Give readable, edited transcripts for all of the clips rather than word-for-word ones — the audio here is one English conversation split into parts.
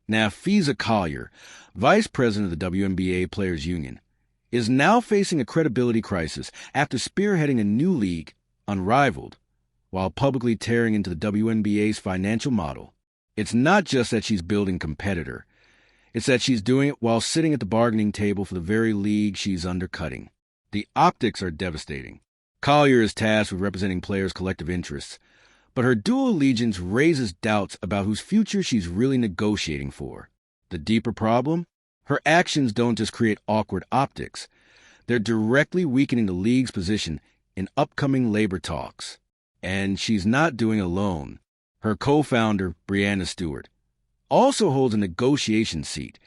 Now, Fiza Collier, vice president of the WNBA Players Union, is now facing a credibility crisis after spearheading a new league, Unrivaled, while publicly tearing into the WNBA's financial model. It's not just that she's building competitor. It's that she's doing it while sitting at the bargaining table for the very league she's undercutting. The optics are devastating. Collier is tasked with representing players' collective interests, but her dual allegiance raises doubts about whose future she's really negotiating for. The deeper problem? Her actions don't just create awkward optics. They're directly weakening the league's position in upcoming labor talks. And she's not doing it alone. Her co-founder, Breanna Stewart, also holds a negotiation seat,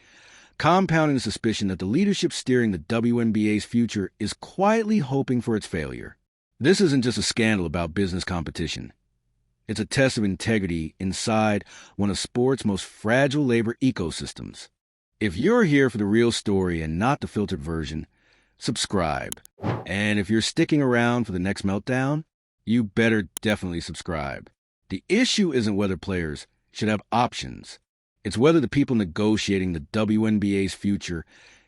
compounding the suspicion that the leadership steering the WNBA's future is quietly hoping for its failure. This isn't just a scandal about business competition. It's a test of integrity inside one of sport's most fragile labor ecosystems. If you're here for the real story and not the filtered version, subscribe. And if you're sticking around for the next meltdown, you better definitely subscribe. The issue isn't whether players should have options. It's whether the people negotiating the WNBA's future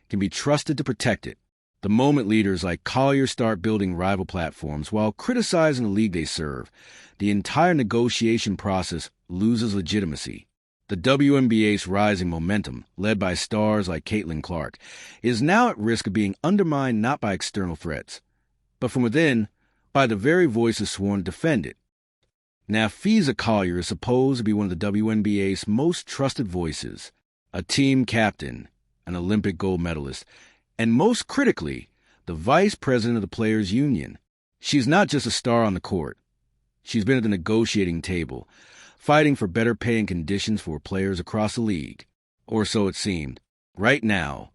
can be trusted to protect it. The moment leaders like Collier start building rival platforms while criticizing the league they serve, the entire negotiation process loses legitimacy. The WNBA's rising momentum, led by stars like Caitlin Clark, is now at risk of being undermined not by external threats, but from within, by the very voices sworn to defend it. Now, Fiza Collier is supposed to be one of the WNBA's most trusted voices, a team captain, an Olympic gold medalist, and most critically, the vice president of the Players Union. She's not just a star on the court. She's been at the negotiating table, fighting for better pay and conditions for players across the league. Or so it seemed. Right now,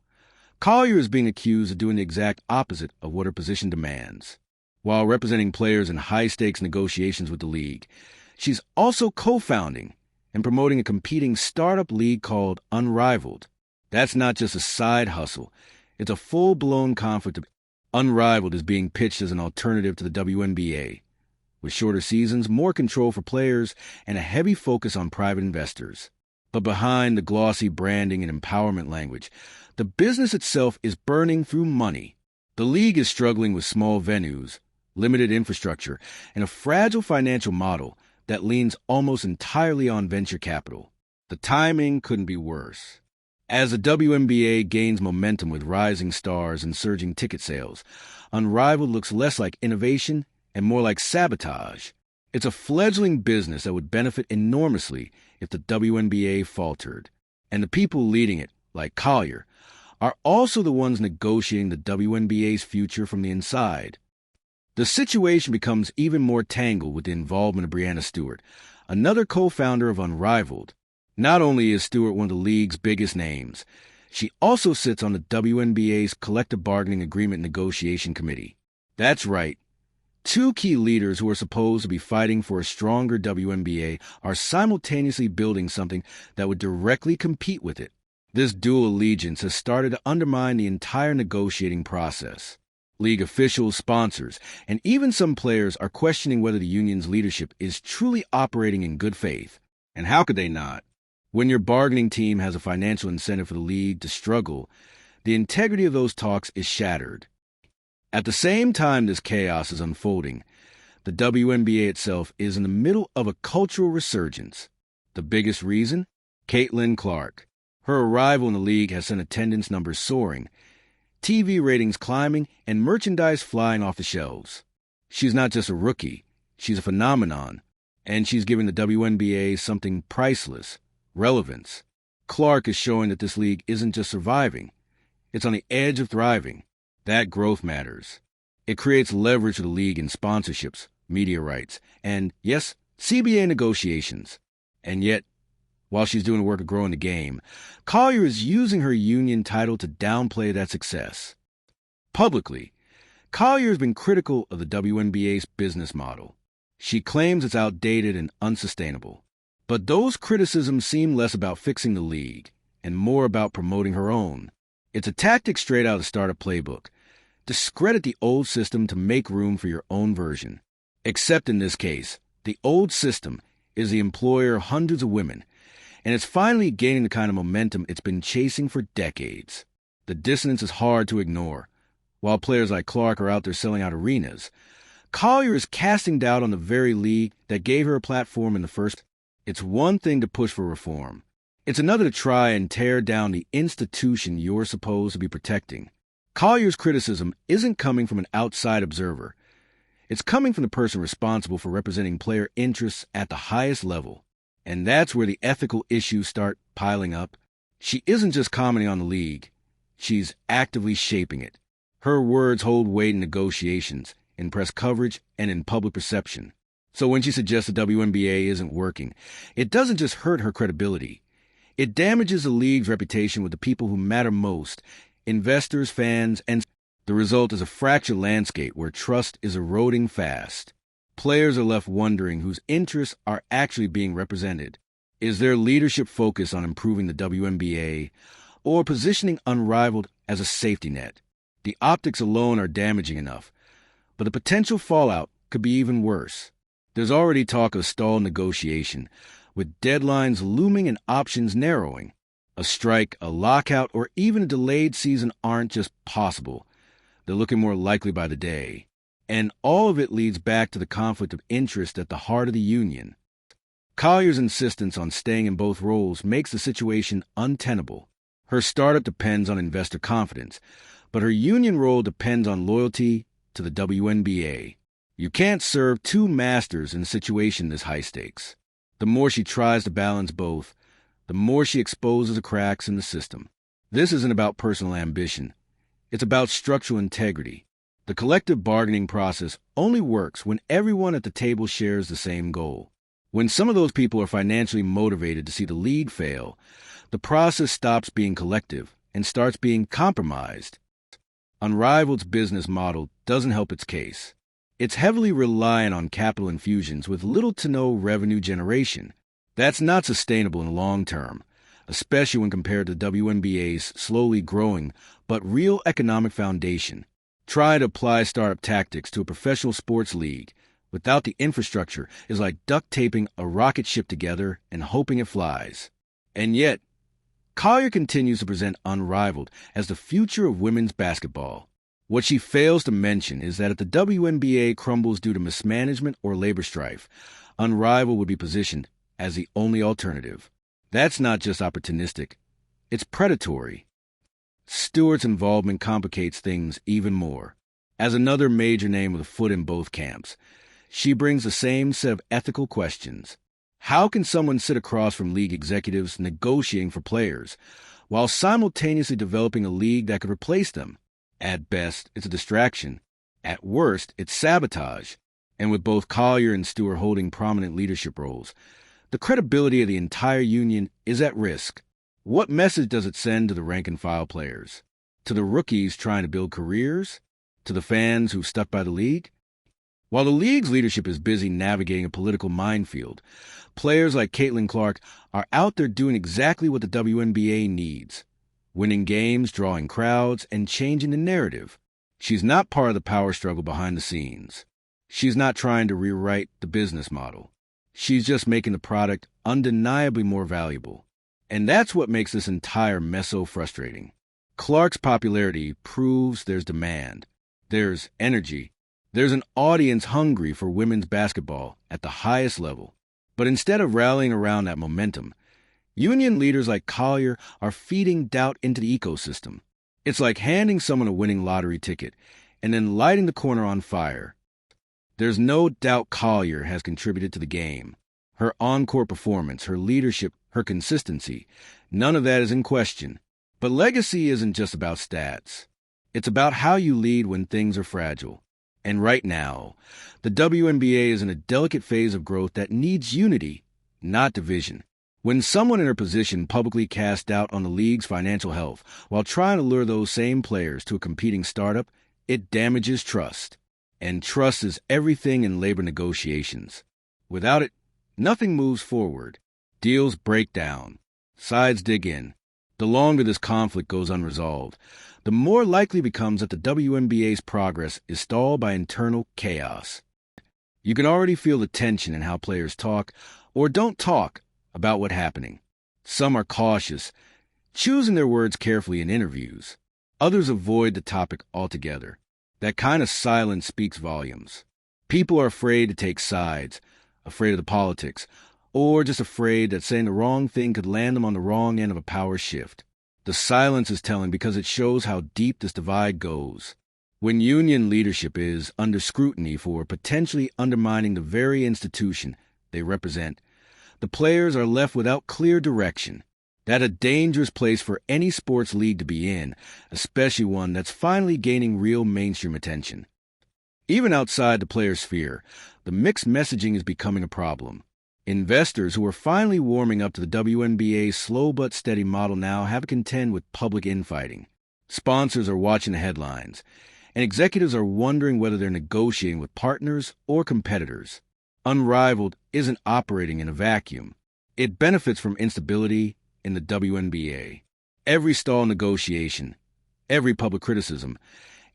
Collier is being accused of doing the exact opposite of what her position demands. While representing players in high-stakes negotiations with the league, she's also co-founding and promoting a competing startup league called Unrivaled. That's not just a side hustle. It's a full-blown conflict. Unrivaled is being pitched as an alternative to the WNBA, with shorter seasons, more control for players, and a heavy focus on private investors. But behind the glossy branding and empowerment language, the business itself is burning through money. The league is struggling with small venues, limited infrastructure, and a fragile financial model that leans almost entirely on venture capital. The timing couldn't be worse. As the WNBA gains momentum with rising stars and surging ticket sales, Unrivaled looks less like innovation and more like sabotage. It's a fledgling business that would benefit enormously if the WNBA faltered. And the people leading it, like Collier, are also the ones negotiating the WNBA's future from the inside. The situation becomes even more tangled with the involvement of Breanna Stewart, another co-founder of Unrivaled. Not only is Stewart one of the league's biggest names, she also sits on the WNBA's Collective Bargaining Agreement Negotiation Committee. That's right. Two key leaders who are supposed to be fighting for a stronger WNBA are simultaneously building something that would directly compete with it. This dual allegiance has started to undermine the entire negotiating process. League officials, sponsors, and even some players are questioning whether the union's leadership is truly operating in good faith. And how could they not? When your bargaining team has a financial incentive for the league to struggle, the integrity of those talks is shattered. At the same time this chaos is unfolding, the WNBA itself is in the middle of a cultural resurgence. The biggest reason? Caitlin Clark. Her arrival in the league has sent attendance numbers soaring, TV ratings climbing, and merchandise flying off the shelves. She's not just a rookie, she's a phenomenon, and she's giving the WNBA something priceless: relevance. Clark is showing that this league isn't just surviving, it's on the edge of thriving. That growth matters. It creates leverage for the league in sponsorships, media rights, and, yes, CBA negotiations. And yet, while she's doing the work of growing the game, Collier is using her union title to downplay that success. Publicly, Collier has been critical of the WNBA's business model. She claims it's outdated and unsustainable. But those criticisms seem less about fixing the league and more about promoting her own. It's a tactic straight out of the startup playbook. Discredit the old system to make room for your own version. Except in this case, the old system is the employer of hundreds of women, and it's finally gaining the kind of momentum it's been chasing for decades. The dissonance is hard to ignore. While players like Clark are out there selling out arenas, Collier is casting doubt on the very league that gave her a platform in the first. It's one thing to push for reform. It's another to try and tear down the institution you're supposed to be protecting. Collier's criticism isn't coming from an outside observer. It's coming from the person responsible for representing player interests at the highest level. And that's where the ethical issues start piling up. She isn't just commenting on the league. She's actively shaping it. Her words hold weight in negotiations, in press coverage, and in public perception. So when she suggests the WNBA isn't working, it doesn't just hurt her credibility. It damages the league's reputation with the people who matter most, investors, fans, and the result is a fractured landscape where trust is eroding fast. Players are left wondering whose interests are actually being represented. Is their leadership focused on improving the WNBA or positioning Unrivaled as a safety net? The optics alone are damaging enough, but the potential fallout could be even worse. There's already talk of stalled negotiation, with deadlines looming and options narrowing. A strike, a lockout, or even a delayed season aren't just possible. They're looking more likely by the day. And all of it leads back to the conflict of interest at the heart of the union. Collier's insistence on staying in both roles makes the situation untenable. Her startup depends on investor confidence, but her union role depends on loyalty to the WNBA. You can't serve two masters in a situation this high stakes. The more she tries to balance both, the more she exposes the cracks in the system. This isn't about personal ambition. It's about structural integrity. The collective bargaining process only works when everyone at the table shares the same goal. When some of those people are financially motivated to see the league fail, the process stops being collective and starts being compromised. Unrivaled's business model doesn't help its case. It's heavily reliant on capital infusions with little to no revenue generation. That's not sustainable in the long term, especially when compared to the WNBA's slowly growing but real economic foundation. Try to apply startup tactics to a professional sports league without the infrastructure is like duct taping a rocket ship together and hoping it flies. And yet, Collier continues to present Unrivaled as the future of women's basketball. What she fails to mention is that if the WNBA crumbles due to mismanagement or labor strife, Unrivaled would be positioned as the only alternative. That's not just opportunistic, it's predatory. Stewart's involvement complicates things even more. As another major name with a foot in both camps, she brings the same set of ethical questions. How can someone sit across from league executives negotiating for players while simultaneously developing a league that could replace them? At best, it's a distraction. At worst, it's sabotage. And with both Collier and Stewart holding prominent leadership roles, the credibility of the entire union is at risk. What message does it send to the rank-and-file players? To the rookies trying to build careers? To the fans who've stuck by the league? While the league's leadership is busy navigating a political minefield, players like Caitlin Clark are out there doing exactly what the WNBA needs: winning games, drawing crowds, and changing the narrative. She's not part of the power struggle behind the scenes. She's not trying to rewrite the business model. She's just making the product undeniably more valuable. And that's what makes this entire mess so frustrating. Clark's popularity proves there's demand. There's energy. There's an audience hungry for women's basketball at the highest level. But instead of rallying around that momentum, union leaders like Collier are feeding doubt into the ecosystem. It's like handing someone a winning lottery ticket and then lighting the corner on fire. There's no doubt Collier has contributed to the game. Her on-court performance, her leadership, her consistency, none of that is in question. But legacy isn't just about stats. It's about how you lead when things are fragile. And right now, the WNBA is in a delicate phase of growth that needs unity, not division. When someone in her position publicly casts doubt on the league's financial health while trying to lure those same players to a competing startup, it damages trust. And trust is everything in labor negotiations. Without it, nothing moves forward. Deals break down. Sides dig in. The longer this conflict goes unresolved, the more likely it becomes that the WNBA's progress is stalled by internal chaos. You can already feel the tension in how players talk or don't talk about what's happening. Some are cautious, choosing their words carefully in interviews. Others avoid the topic altogether. That kind of silence speaks volumes. People are afraid to take sides, afraid of the politics, or just afraid that saying the wrong thing could land them on the wrong end of a power shift. The silence is telling because it shows how deep this divide goes. When union leadership is under scrutiny for potentially undermining the very institution they represent, the players are left without clear direction. That's a dangerous place for any sports league to be in, especially one that's finally gaining real mainstream attention. Even outside the player sphere, the mixed messaging is becoming a problem. Investors who are finally warming up to the WNBA's slow but steady model now have to contend with public infighting. Sponsors are watching the headlines, and executives are wondering whether they're negotiating with partners or competitors. Unrivaled isn't operating in a vacuum. It benefits from instability in the WNBA. Every stall negotiation, every public criticism,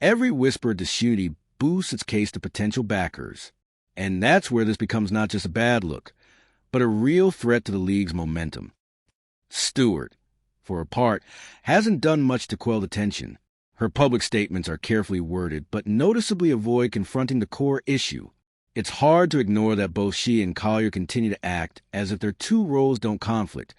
every whisper of disunity boosts its case to potential backers. And that's where this becomes not just a bad look, but a real threat to the league's momentum. Stewart, for her part, hasn't done much to quell the tension. Her public statements are carefully worded, but noticeably avoid confronting the core issue. It's hard to ignore that both she and Collier continue to act as if their two roles don't conflict,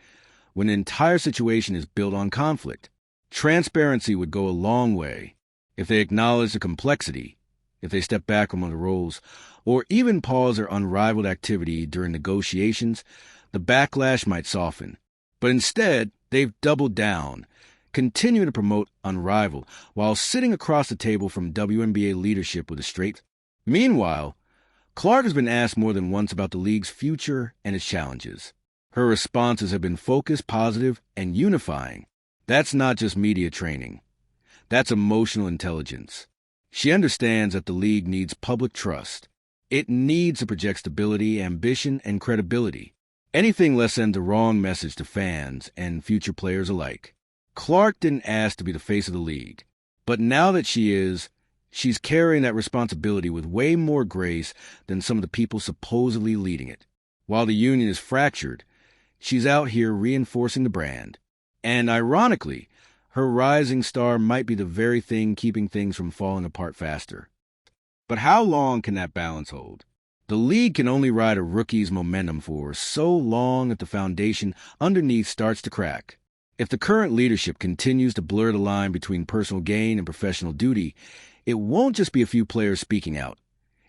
when the entire situation is built on conflict. Transparency would go a long way. If they acknowledge the complexity, if they step back from the roles, or even pause their unrivaled activity during negotiations, the backlash might soften. But instead, they've doubled down, continuing to promote Unrivaled, while sitting across the table from WNBA leadership with a straight. Meanwhile, Clark has been asked more than once about the league's future and its challenges. Her responses have been focused, positive, and unifying. That's not just media training. That's emotional intelligence. She understands that the league needs public trust. It needs to project stability, ambition, and credibility. Anything less sends the wrong message to fans and future players alike. Clark didn't ask to be the face of the league, but now that she is, she's carrying that responsibility with way more grace than some of the people supposedly leading it. While the union is fractured, she's out here reinforcing the brand. And ironically, her rising star might be the very thing keeping things from falling apart faster. But how long can that balance hold? The league can only ride a rookie's momentum for so long that the foundation underneath starts to crack. If the current leadership continues to blur the line between personal gain and professional duty, it won't just be a few players speaking out.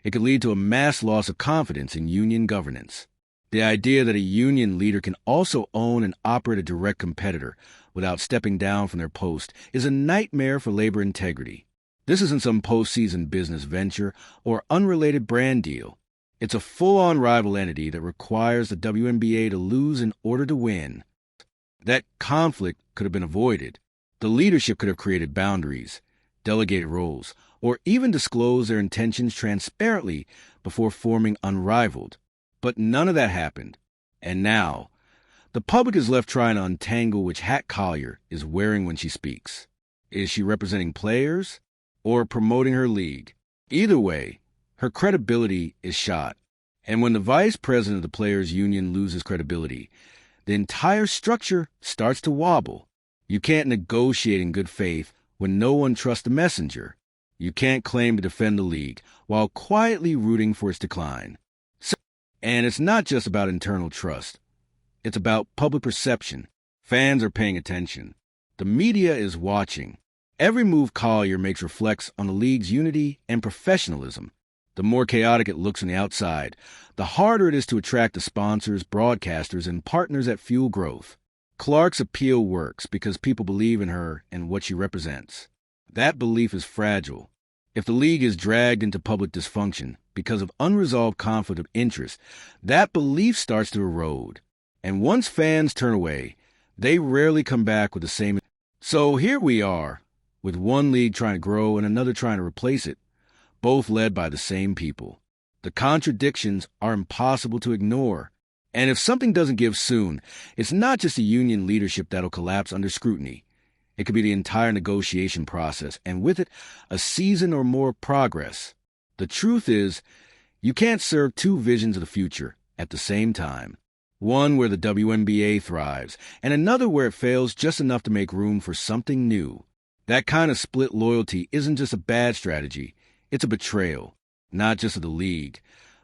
It could lead to a mass loss of confidence in union governance. The idea that a union leader can also own and operate a direct competitor without stepping down from their post is a nightmare for labor integrity. This isn't some postseason business venture or unrelated brand deal. It's a full-on rival entity that requires the WNBA to lose in order to win. That conflict could have been avoided. The leadership could have created boundaries, delegated roles, or even disclosed their intentions transparently before forming Unrivaled. But none of that happened. And now, the public is left trying to untangle which hat Collier is wearing when she speaks. Is she representing players or promoting her league? Either way, her credibility is shot. And when the vice president of the players' union loses credibility, the entire structure starts to wobble. You can't negotiate in good faith when no one trusts the messenger. You can't claim to defend the league while quietly rooting for its decline. And it's not just about internal trust. It's about public perception. Fans are paying attention. The media is watching. Every move Collier makes reflects on the league's unity and professionalism. The more chaotic it looks on the outside, the harder it is to attract the sponsors, broadcasters, and partners that fuel growth. Clark's appeal works because people believe in her and what she represents. That belief is fragile. If the league is dragged into public dysfunction because of unresolved conflict of interest, that belief starts to erode. And once fans turn away, they rarely come back with the same. So here we are, with one league trying to grow and another trying to replace it, both led by the same people. The contradictions are impossible to ignore. And if something doesn't give soon, it's not just the union leadership that'll collapse under scrutiny. It could be the entire negotiation process, and with it, a season or more of progress. The truth is, you can't serve two visions of the future at the same time. one where the WNBA thrives, and another where it fails just enough to make room for something new. That kind of split loyalty isn't just a bad strategy, it's a betrayal, not just of the league,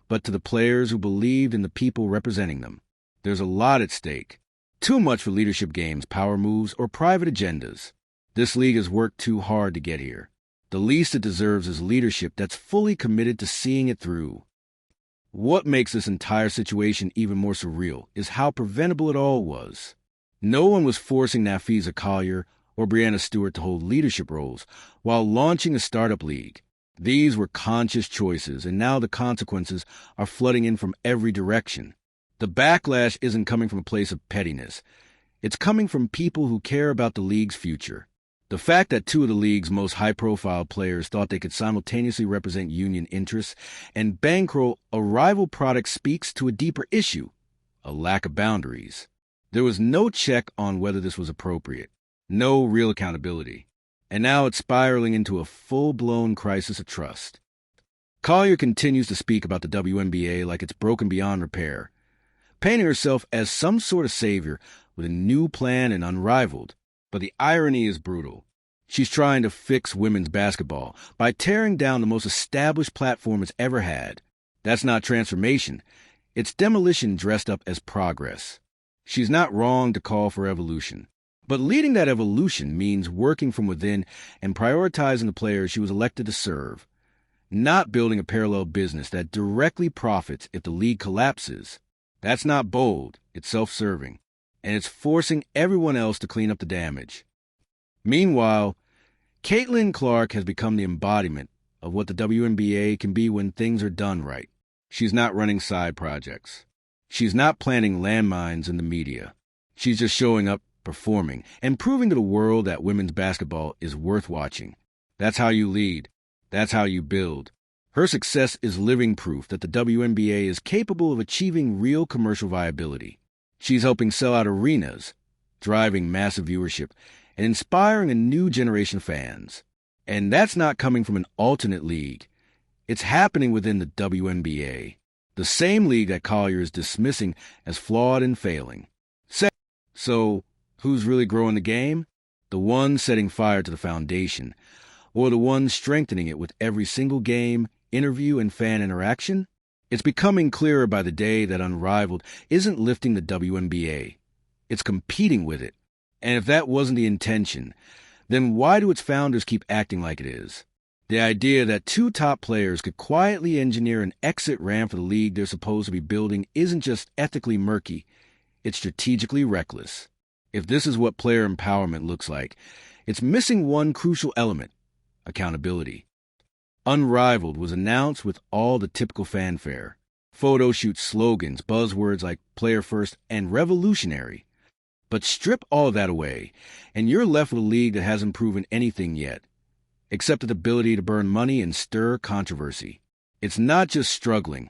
but to the players who believed in the people representing them. There's a lot at stake. Too much for leadership games, power moves, or private agendas. This league has worked too hard to get here. The least it deserves is leadership that's fully committed to seeing it through. What makes this entire situation even more surreal is how preventable it all was. No one was forcing Nafisa Collier or Breanna Stewart to hold leadership roles while launching a startup league. These were conscious choices, and now the consequences are flooding in from every direction. The backlash isn't coming from a place of pettiness. It's coming from people who care about the league's future. The fact that two of the league's most high-profile players thought they could simultaneously represent union interests and bankroll a rival product speaks to a deeper issue, a lack of boundaries. There was no check on whether this was appropriate, no real accountability, and now it's spiraling into a full-blown crisis of trust. Collier continues to speak about the WNBA like it's broken beyond repair, painting herself as some sort of savior with a new plan and unrivaled. But the irony is brutal. She's trying to fix women's basketball by tearing down the most established platform it's ever had. That's not transformation. It's demolition dressed up as progress. She's not wrong to call for evolution. But leading that evolution means working from within and prioritizing the players she was elected to serve, not building a parallel business that directly profits if the league collapses. That's not bold. It's self-serving. And it's forcing everyone else to clean up the damage. Meanwhile, Caitlin Clark has become the embodiment of what the WNBA can be when things are done right. She's not running side projects. She's not planting landmines in the media. She's just showing up, performing, and proving to the world that women's basketball is worth watching. That's how you lead. That's how you build. Her success is living proof that the WNBA is capable of achieving real commercial viability. She's helping sell out arenas, driving massive viewership, and inspiring a new generation of fans. And that's not coming from an alternate league. It's happening within the WNBA, the same league that Collier is dismissing as flawed and failing. So, who's really growing the game? The one setting fire to the foundation, or the one strengthening it with every single game, interview, and fan interaction? It's becoming clearer by the day that Unrivaled isn't lifting the WNBA. It's competing with it. And if that wasn't the intention, then why do its founders keep acting like it is? The idea that two top players could quietly engineer an exit ramp for the league they're supposed to be building isn't just ethically murky, it's strategically reckless. If this is what player empowerment looks like, it's missing one crucial element: accountability. Unrivaled was announced with all the typical fanfare. Photo shoot slogans, buzzwords like player first and revolutionary. But strip all of that away, and you're left with a league that hasn't proven anything yet, except its ability to burn money and stir controversy. It's not just struggling,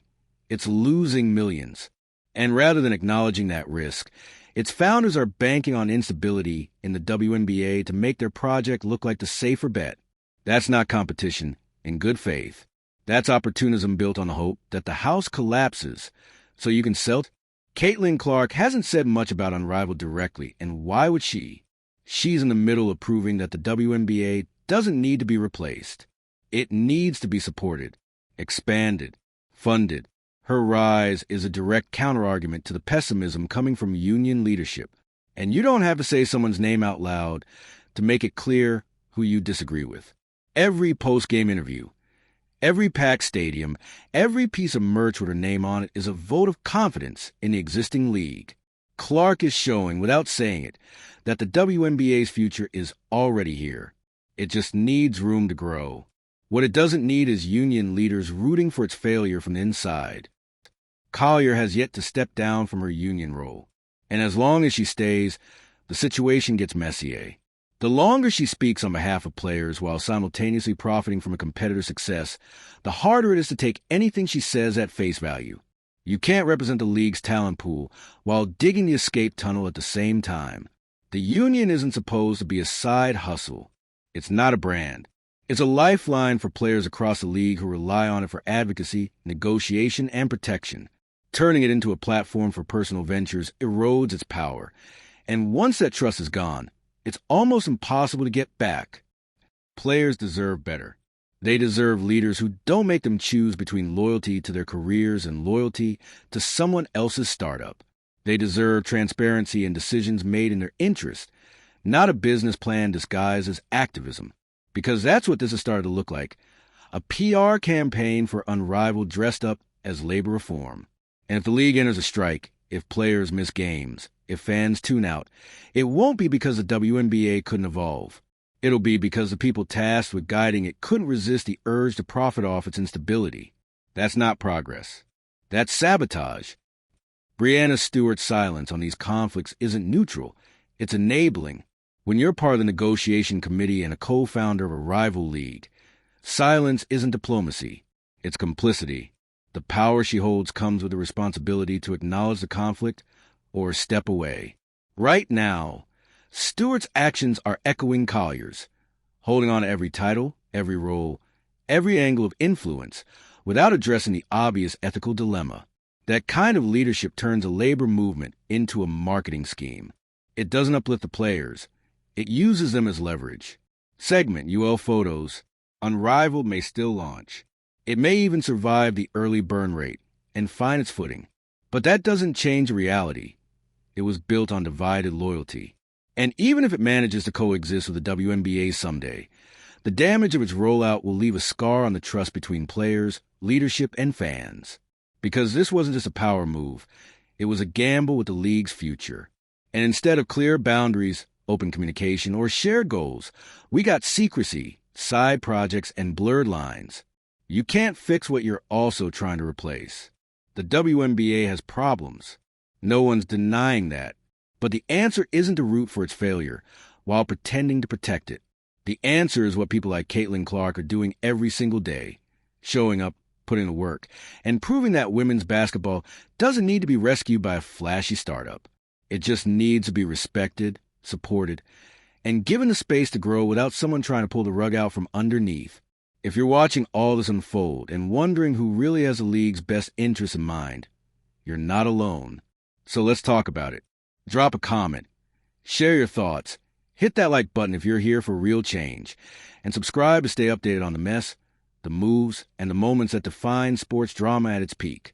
it's losing millions. And rather than acknowledging that risk, its founders are banking on instability in the WNBA to make their project look like the safer bet. That's not competition. In good faith. That's opportunism built on the hope that the house collapses so you can sell it. Caitlin Clark hasn't said much about Unrivaled directly, and why would she? She's in the middle of proving that the WNBA doesn't need to be replaced. It needs to be supported, expanded, funded. Her rise is a direct counterargument to the pessimism coming from union leadership. And you don't have to say someone's name out loud to make it clear who you disagree with. Every post-game interview, every packed stadium, every piece of merch with her name on it is a vote of confidence in the existing league. Clark is showing, without saying it, that the WNBA's future is already here. It just needs room to grow. What it doesn't need is union leaders rooting for its failure from the inside. Collier has yet to step down from her union role, and as long as she stays, the situation gets messier. The longer she speaks on behalf of players while simultaneously profiting from a competitor's success, the harder it is to take anything she says at face value. You can't represent the league's talent pool while digging the escape tunnel at the same time. The union isn't supposed to be a side hustle. It's not a brand. It's a lifeline for players across the league who rely on it for advocacy, negotiation, and protection. Turning it into a platform for personal ventures erodes its power. And once that trust is gone, it's almost impossible to get back. Players deserve better. They deserve leaders who don't make them choose between loyalty to their careers and loyalty to someone else's startup. They deserve transparency and decisions made in their interest, not a business plan disguised as activism. Because that's what this has started to look like. A PR campaign for Unrivaled dressed up as labor reform. And if the league enters a strike, if players miss games, if fans tune out, it won't be because the WNBA couldn't evolve. It'll be because the people tasked with guiding it couldn't resist the urge to profit off its instability. That's not progress. That's sabotage. Breanna Stewart's silence on these conflicts isn't neutral. It's enabling. When you're part of the negotiation committee and a co-founder of a rival league, silence isn't diplomacy. It's complicity. The power she holds comes with the responsibility to acknowledge the conflict or step away. Right now, Stewart's actions are echoing Collier's, holding on to every title, every role, every angle of influence, without addressing the obvious ethical dilemma. That kind of leadership turns a labor movement into a marketing scheme. It doesn't uplift the players. It uses them as leverage. Segment UL Photos. Unrivaled may still launch. It may even survive the early burn rate and find its footing. But that doesn't change the reality. It was built on divided loyalty. And even if it manages to coexist with the WNBA someday, the damage of its rollout will leave a scar on the trust between players, leadership, and fans. Because this wasn't just a power move, it was a gamble with the league's future. And instead of clear boundaries, open communication, or shared goals, we got secrecy, side projects, and blurred lines. You can't fix what you're also trying to replace. The WNBA has problems. No one's denying that. But the answer isn't to root for its failure while pretending to protect it. The answer is what people like Caitlin Clark are doing every single day, showing up, putting in the work, and proving that women's basketball doesn't need to be rescued by a flashy startup. It just needs to be respected, supported, and given the space to grow without someone trying to pull the rug out from underneath. If you're watching all this unfold and wondering who really has the league's best interests in mind, you're not alone. So let's talk about it. Drop a comment, share your thoughts, hit that like button if you're here for real change, and subscribe to stay updated on the mess, the moves, and the moments that define sports drama at its peak.